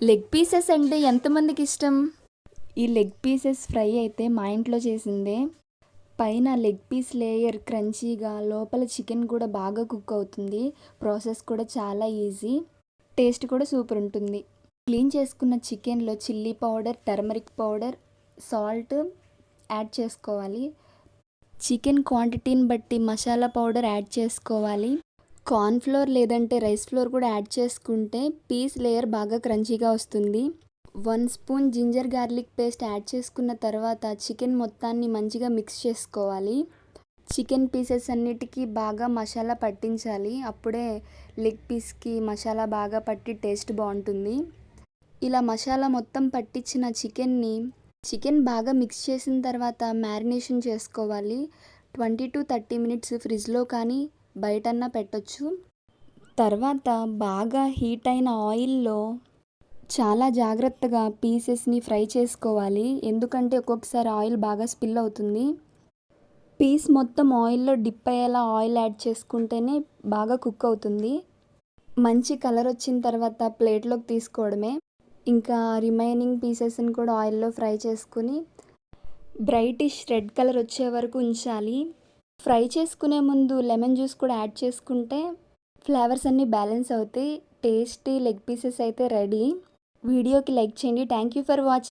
Leg pieces అంటే ఎంతమందికి ఇష్టం? ఈ లెగ్ పీసెస్ ఫ్రై అయితే మా ఇంట్లో చేసిందే. పైన లెగ్ పీస్ లేయర్ క్రంచీగా, లోపల చికెన్ కూడా బాగా కుక్ అవుతుంది. ప్రాసెస్ కూడా చాలా ఈజీ. టేస్ట్ కూడా సూపర్ ఉంటుంది. క్లీన్ చేసుకున్న చికెన్లో chilli powder, turmeric powder, salt add చేసుకోవాలి. చికెన్ క్వాంటిటీని బట్టి మసాలా పౌడర్ యాడ్ చేసుకోవాలి. కార్న్‌ఫ్లోర్ లేదంటే రైస్ ఫ్లోర్ కూడా యాడ్ చేసుకుంటే పీస్ లేయర్ బాగా క్రంచీగా వస్తుంది. 1 spoon ginger garlic paste add చేసుకున్న తర్వాత చికెన్ మొత్తాన్ని మంచిగా మిక్స్ చేసుకోవాలి. చికెన్ పీసెస్ అన్నిటికీ బాగా మసాలా పట్టించాలి. అప్పుడే లెగ్ పీస్కి మసాలా బాగా పట్టి టేస్ట్ బాగుంటుంది. ఇలా మసాలా మొత్తం పట్టించిన చికెన్ బాగా మిక్స్ చేసిన తర్వాత మ్యారినేషన్ చేసుకోవాలి. 20-30 మినిట్స్ ఫ్రిడ్జ్లో కానీ బయటన్నా పెట్టొచ్చు. తర్వాత బాగా హీట్ అయిన ఆయిల్లో చాలా జాగ్రత్తగా పీసెస్ని ఫ్రై చేసుకోవాలి. ఎందుకంటే ఒక్కొక్కసారి ఆయిల్ బాగా స్పిల్ అవుతుంది. పీస్ మొత్తం ఆయిల్లో డిప్ అయ్యేలా ఆయిల్ యాడ్ చేసుకుంటేనే బాగా కుక్ అవుతుంది. మంచి కలర్ వచ్చిన తర్వాత ప్లేట్లోకి తీసుకోవడమే. ఇంకా రిమైనింగ్ పీసెస్ని కూడా ఆయిల్లో ఫ్రై చేసుకుని బ్రైటిష్ రెడ్ కలర్ వచ్చే వరకు ఉంచాలి. ఫ్రై చేసుకునే ముందు లెమన్ జ్యూస్ కూడా యాడ్ చేసుకుంటే ఫ్లేవర్స్ అన్నీ బ్యాలెన్స్ అవుతాయి. టేస్టీ లెగ్ పీసెస్ అయితే రెడీ. వీడియోకి లైక్ చేయండి. Thank you for watching.